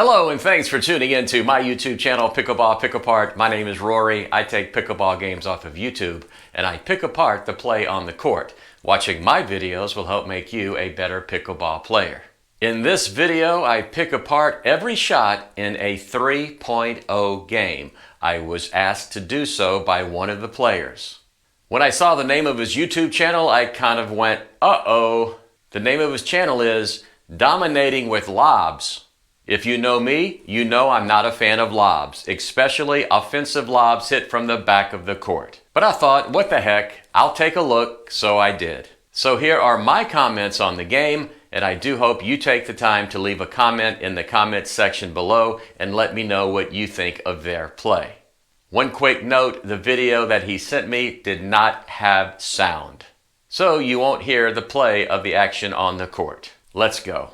Hello and thanks for tuning in to my YouTube channel, Pickleball Pick Apart. My name is Rory. I take pickleball games off of YouTube and I pick apart the play on the court. Watching my videos will help make you a better pickleball player. In this video, I pick apart every shot in a 3.0 game. I was asked to do so by one of the players. When I saw the name of his YouTube channel, I kind of went, uh-oh. The name of his channel is Dominating with Lobs. If you know me, you know I'm not a fan of lobs, especially offensive lobs hit from the back of the court. But I thought, what the heck, I'll take a look, so I did. So here are my comments on the game, and I do hope you take the time to leave a comment in the comments section below and let me know what you think of their play. One quick note, the video that he sent me did not have sound, so you won't hear the play of the action on the court. Let's go.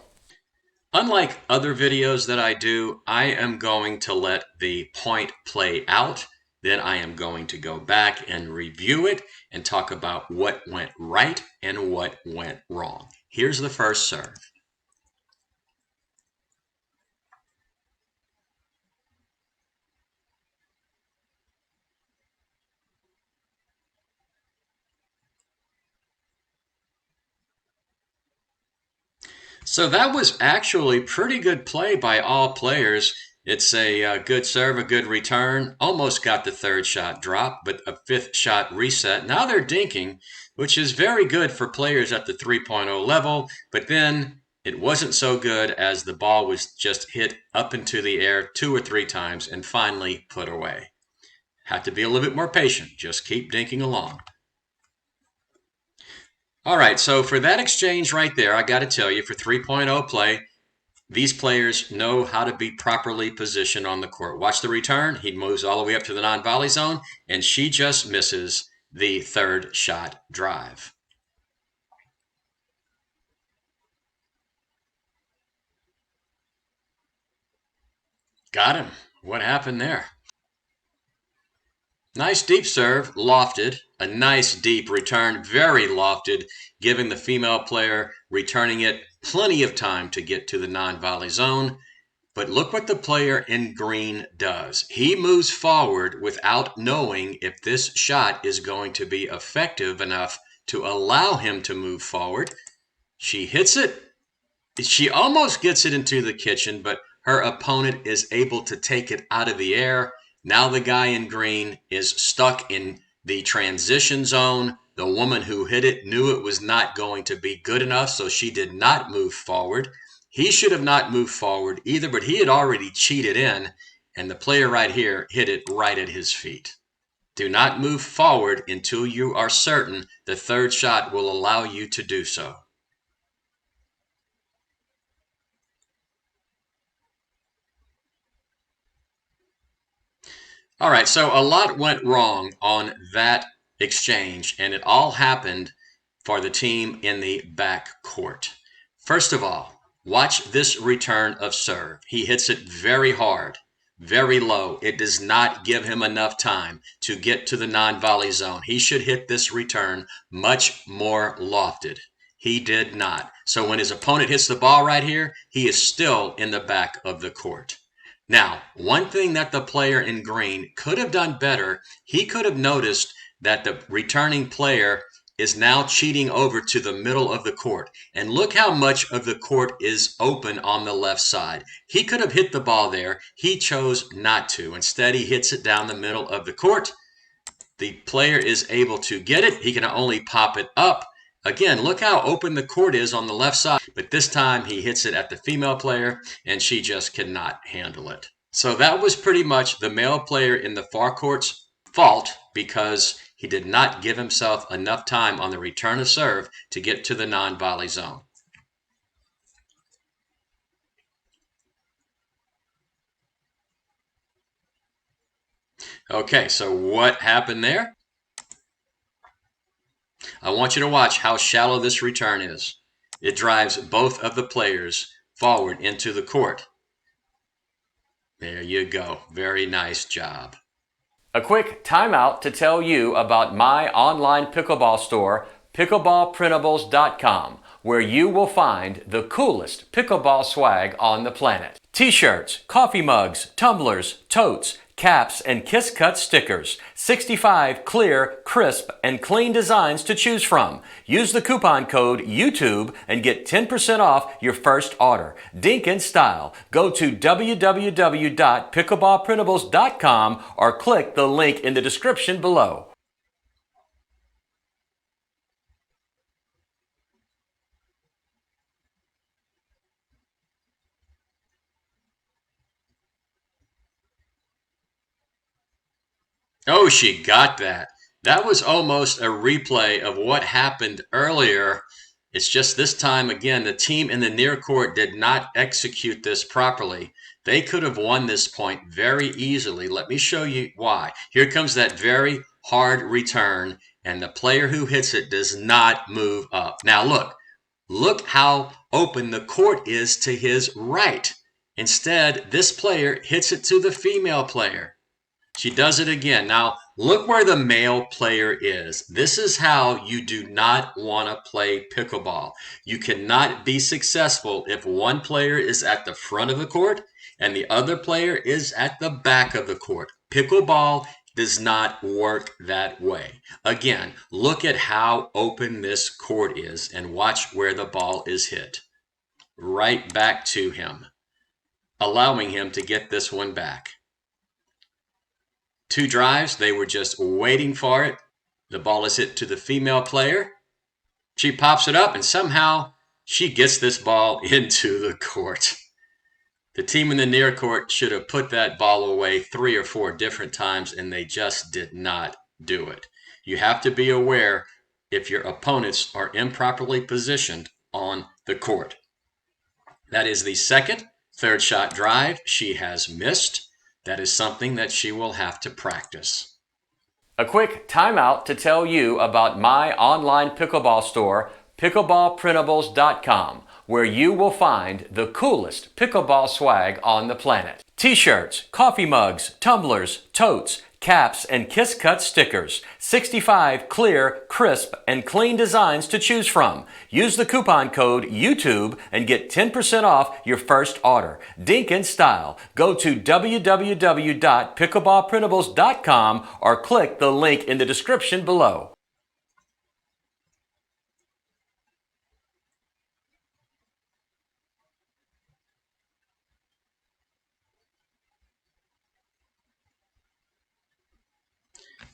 Unlike other videos that I do, I am going to let the point play out. Then I am going to go back and review it and talk about what went right and what went wrong. Here's the first serve. So that was actually pretty good play by all players. It's a good serve, a good return. Almost got the third shot drop, but a fifth shot reset. Now they're dinking, which is very good for players at the 3.0 level, but then it wasn't so good as the ball was just hit up into the air 2 or 3 times and finally put away. Have to be a little bit more patient. Just keep dinking along. All right, so for that exchange right there, I got to tell you, for 3.0 play, these players know how to be properly positioned on the court. Watch the return. He moves all the way up to the non-volley zone, and she just misses the third shot drive. Got him. What happened there? Nice deep serve, lofted. A nice deep return, very lofted, giving the female player returning it plenty of time to get to the non-volley zone. But look what the player in green does. He moves forward without knowing if this shot is going to be effective enough to allow him to move forward. She hits it. She almost gets it into the kitchen, but her opponent is able to take it out of the air. Now the guy in green is stuck in the transition zone. The woman who hit it knew it was not going to be good enough, so she did not move forward. He should have not moved forward either, but he had already cheated in, and the player right here hit it right at his feet. Do not move forward until you are certain the third shot will allow you to do so. All right, so a lot went wrong on that exchange, and it all happened for the team in the back court. First of all, watch this return of serve. He hits it very hard, very low. It does not give him enough time to get to the non-volley zone. He should hit this return much more lofted. He did not. So when his opponent hits the ball right here, he is still in the back of the court. Now, one thing that the player in green could have done better, he could have noticed that the returning player is now cheating over to the middle of the court. And look how much of the court is open on the left side. He could have hit the ball there. He chose not to. Instead, he hits it down the middle of the court. The player is able to get it. He can only pop it up. Again, look how open the court is on the left side, but this time he hits it at the female player, and she just cannot handle it. So that was pretty much the male player in the far court's fault because he did not give himself enough time on the return of serve to get to the non-volley zone. Okay, so what happened there? I want you to watch how shallow this return is. It drives both of the players forward into the court. There you go. Very nice job. A quick timeout to tell you about my online pickleball store, pickleballprintables.com, where you will find the coolest pickleball swag on the planet. T-shirts, coffee mugs, tumblers, totes, caps, and Kiss Cut stickers. 65 clear, crisp, and clean designs to choose from. Use the coupon code YouTube and get 10% off your first order. Dink in style. Go to www.pickleballprintables.com or click the link in the description below. Oh, she got that. That was almost a replay of what happened earlier. It's just this time, again, the team in the near court did not execute this properly. They could have won this point very easily. Let me show you why. Here comes that very hard return, and the player who hits it does not move up. Now look how open the court is to his right. Instead, this player hits it to the female player. She does it again. Now, look where the male player is. This is how you do not want to play pickleball. You cannot be successful if one player is at the front of the court and the other player is at the back of the court. Pickleball does not work that way. Again, look at how open this court is and watch where the ball is hit. Right back to him, allowing him to get this one back. 2 drives, they were just waiting for it. The ball is hit to the female player. She pops it up, and somehow she gets this ball into the court. The team in the near court should have put that ball away 3 or 4 different times, and they just did not do it. You have to be aware if your opponents are improperly positioned on the court. That is the second third shot drive she has missed. That is something that she will have to practice. A quick timeout to tell you about my online pickleball store, pickleballprintables.com, where you will find the coolest pickleball swag on the planet. T-shirts, coffee mugs, tumblers, totes, caps, and Kiss Cut stickers. 65 clear, crisp, and clean designs to choose from. Use the coupon code YouTube and get 10% off your first order. Dink in style. Go to www.pickleballprintables.com or click the link in the description below.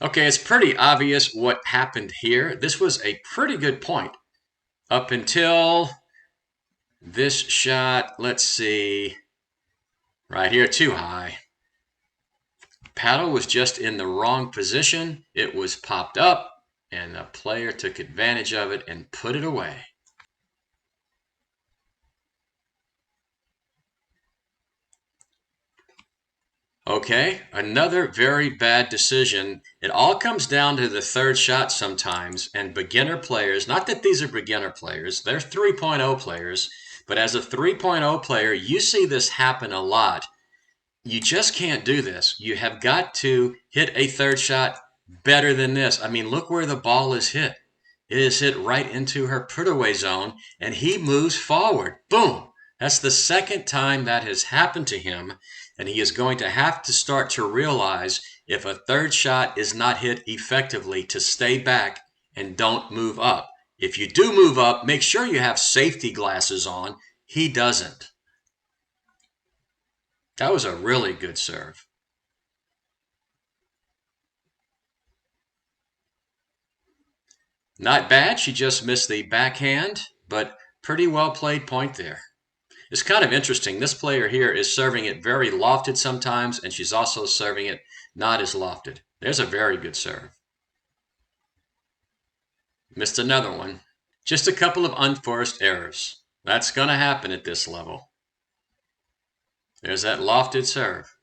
Okay, it's pretty obvious what happened here. This was a pretty good point up until this shot. Let's see, right here, too high. Paddle was just in the wrong position. It was popped up, and the player took advantage of it and put it away. Okay, another very bad decision. It all comes down to the third shot sometimes, and beginner players, not that these are beginner players, they're 3.0 players, but as a 3.0 player, you see this happen a lot. You just can't do this. You have got to hit a third shot better than this. I mean, look where the ball is hit. It is hit right into her put-away zone, and he moves forward. Boom! That's the second time that has happened to him. And he is going to have to start to realize if a third shot is not hit effectively to stay back and don't move up. If you do move up, make sure you have safety glasses on. He doesn't. That was a really good serve. Not bad. She just missed the backhand, but pretty well played point there. It's kind of interesting. This player here is serving it very lofted sometimes, and she's also serving it not as lofted. There's a very good serve. Missed another one. Just a couple of unforced errors. That's going to happen at this level. There's that lofted serve.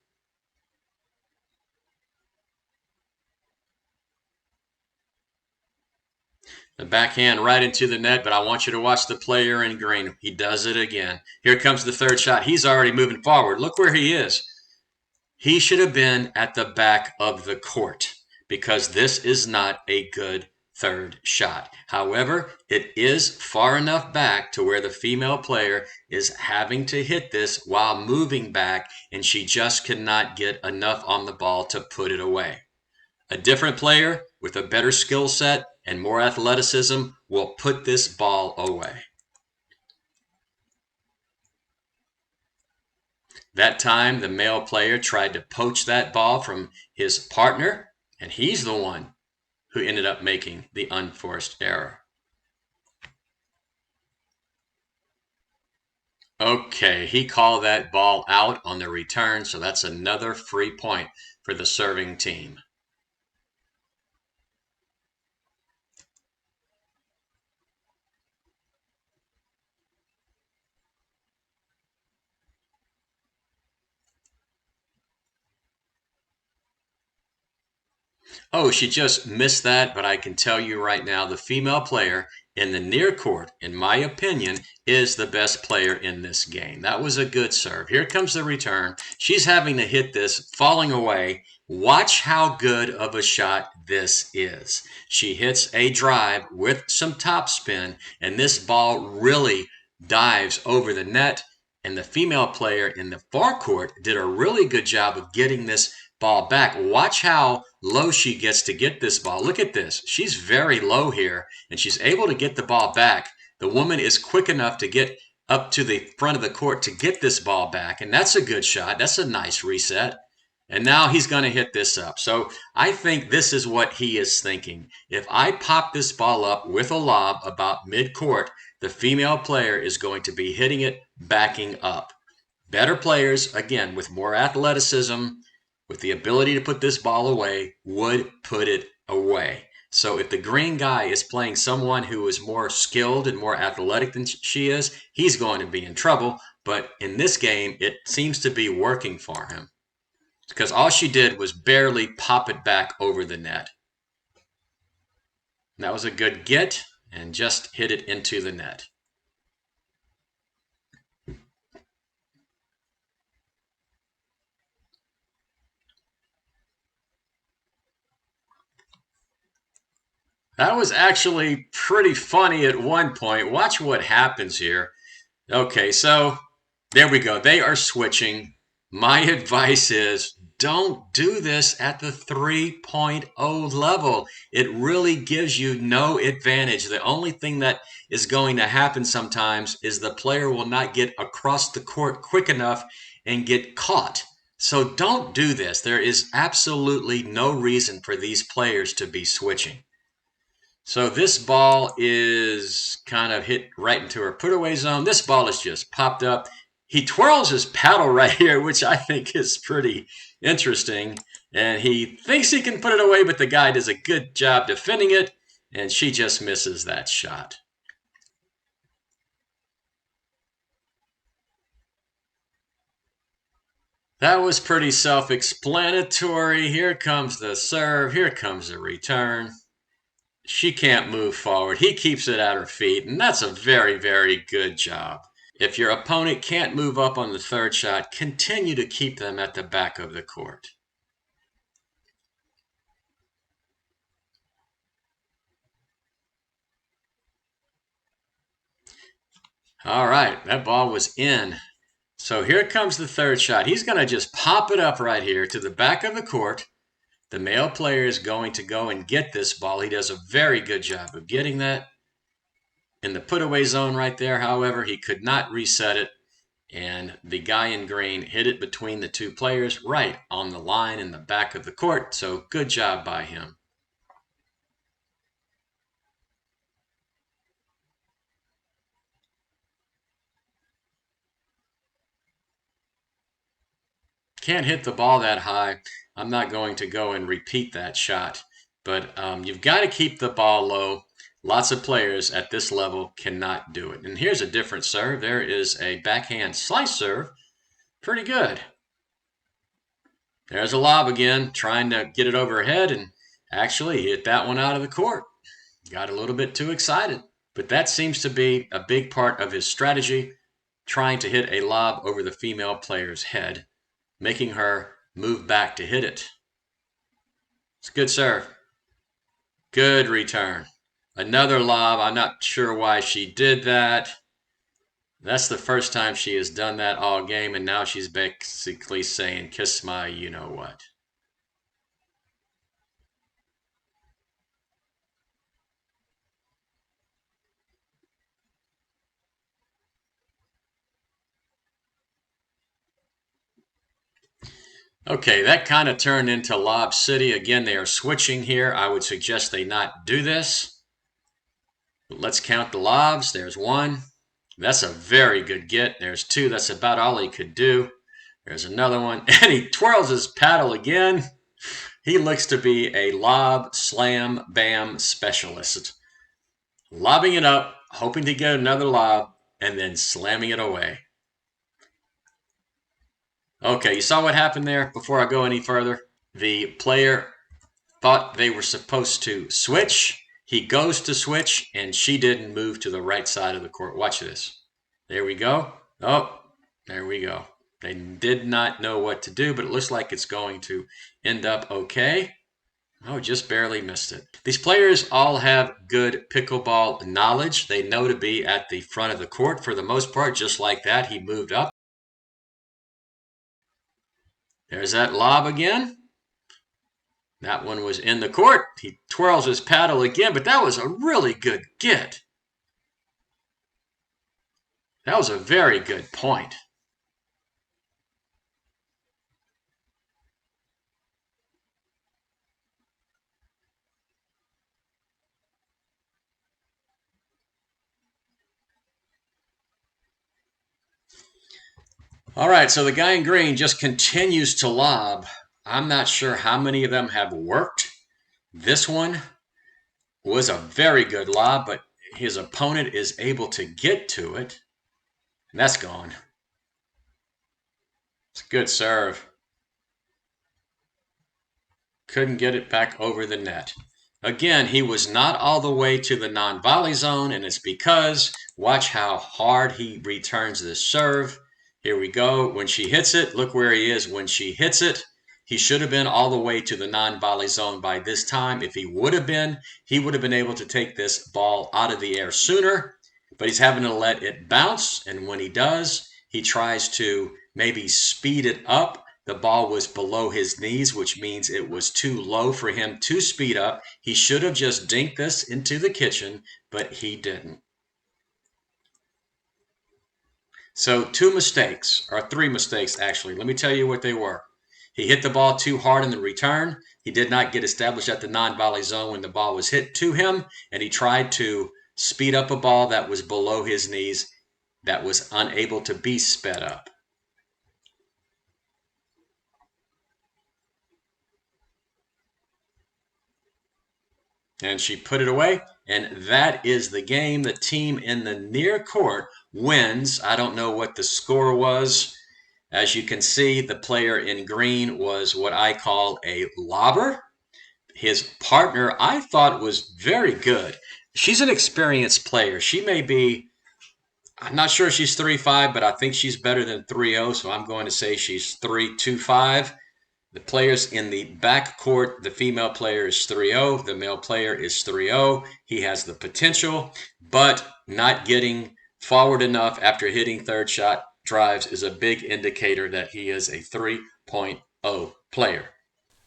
The backhand right into the net, but I want you to watch the player in green. He does it again. Here comes the third shot. He's already moving forward. Look where he is. He should have been at the back of the court because this is not a good third shot. However, it is far enough back to where the female player is having to hit this while moving back, and she just cannot get enough on the ball to put it away. A different player with a better skill set and more athleticism will put this ball away. That time, the male player tried to poach that ball from his partner, and he's the one who ended up making the unforced error. Okay, he called that ball out on the return, so that's another free point for the serving team. Oh, she just missed that, but I can tell you right now, the female player in the near court, in my opinion, is the best player in this game. That was a good serve. Here comes the return. She's having to hit this, falling away. Watch how good of a shot this is. She hits a drive with some topspin, and this ball really dives over the net. And the female player in the far court did a really good job of getting this ball back. Watch how low she gets to get this ball. Look at this. She's very low here, and she's able to get the ball back. The woman is quick enough to get up to the front of the court to get this ball back, and that's a good shot. That's a nice reset. And now he's going to hit this up. So I think this is what he is thinking. If I pop this ball up with a lob about mid-court, the female player is going to be hitting it, backing up. Better players, again, with more athleticism, with the ability to put this ball away, would put it away. So if the green guy is playing someone who is more skilled and more athletic than she is, he's going to be in trouble. But in this game, it seems to be working for him, because all she did was barely pop it back over the net. That was a good get, and just hit it into the net. That was actually pretty funny at one point. Watch what happens here. Okay, so there we go. They are switching. My advice is don't do this at the 3.0 level. It really gives you no advantage. The only thing that is going to happen sometimes is the player will not get across the court quick enough and get caught. So don't do this. There is absolutely no reason for these players to be switching. So this ball is kind of hit right into her put-away zone. This ball is just popped up. He twirls his paddle right here, which I think is pretty interesting. And he thinks he can put it away, but the guy does a good job defending it, and she just misses that shot. That was pretty self-explanatory. Here comes the serve. Here comes the return. She can't move forward. He keeps it at her feet, and that's a very, very good job. If your opponent can't move up on the third shot, continue to keep them at the back of the court. All right, that ball was in. So here comes the third shot. He's going to just pop it up right here to the back of the court. The male player is going to go and get this ball. He does a very good job of getting that in the put-away zone right there. However, he could not reset it, and the guy in green hit it between the two players right on the line in the back of the court. So good job by him. Can't hit the ball that high. I'm not going to go and repeat that shot, but you've got to keep the ball low. Lots of players at this level cannot do it. And here's a different serve. There is a backhand slice serve. Pretty good. There's a lob again, trying to get it overhead, and actually hit that one out of the court. Got a little bit too excited. But that seems to be a big part of his strategy, trying to hit a lob over the female player's head, making her move back to hit it. It's a good serve. Good return. Another lob. I'm not sure why she did that. That's the first time she has done that all game, and now she's basically saying, kiss my you-know-what. Okay, that kind of turned into Lob City. Again, they are switching here. I would suggest they not do this. But let's count the lobs. There's one. That's a very good get. There's two. That's about all he could do. There's another one. And he twirls his paddle again. He looks to be a lob, slam, bam specialist. Lobbing it up, hoping to get another lob, and then slamming it away. Okay, you saw what happened there before I go any further? The player thought they were supposed to switch. He goes to switch, and she didn't move to the right side of the court. Watch this. There we go. Oh, there we go. They did not know what to do, but it looks like it's going to end up okay. Oh, just barely missed it. These players all have good pickleball knowledge. They know to be at the front of the court for the most part. Just like that, he moved up. There's that lob again. That one was in the court. He twirls his paddle again, but that was a really good get. That was a very good point. All right, so the guy in green just continues to lob. I'm not sure how many of them have worked. This one was a very good lob, but his opponent is able to get to it. And that's gone. It's a good serve. Couldn't get it back over the net. Again, he was not all the way to the non-volley zone, and it's because, watch how hard he returns this serve. Here we go. When she hits it, look where he is when she hits it. He should have been all the way to the non-volley zone by this time. If he would have been, he would have been able to take this ball out of the air sooner, but he's having to let it bounce, and when he does, he tries to maybe speed it up. The ball was below his knees, which means it was too low for him to speed up. He should have just dinked this into the kitchen, but he didn't. So 2 mistakes, or 3 mistakes actually. Let me tell you what they were. He hit the ball too hard in the return. He did not get established at the non-volley zone when the ball was hit to him, and he tried to speed up a ball that was below his knees that was unable to be sped up. And she put it away, and that is the game. The team in the near court wins. I don't know what the score was. As you can see, the player in green was what I call a lobber. His partner, I thought, was very good. She's an experienced player. She may be, I'm not sure she's 3'5", but I think she's better than 3'0", so I'm going to say she's 3'25". The players in the back court, the female player is 3'0", the male player is 3'0". He has the potential, but not getting forward enough after hitting third shot drives is a big indicator that he is a 3.0 player.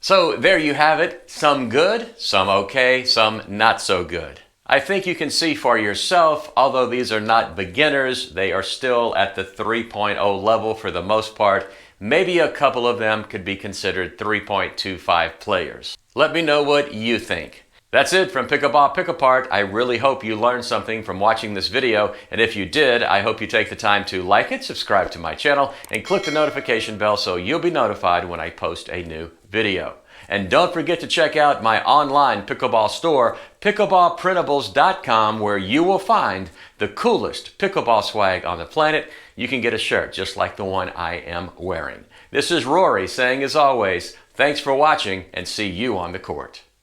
So there you have it. Some good, some okay, some not so good. I think you can see for yourself, although these are not beginners, they are still at the 3.0 level for the most part. Maybe a couple of them could be considered 3.25 players. Let me know what you think. That's it from Pickleball Pick Apart. I really hope you learned something from watching this video, and if you did, I hope you take the time to like it, subscribe to my channel, and click the notification bell so you'll be notified when I post a new video. And don't forget to check out my online pickleball store, pickleballprintables.com, where you will find the coolest pickleball swag on the planet. You can get a shirt just like the one I am wearing. This is Rory saying, as always, thanks for watching, and see you on the court.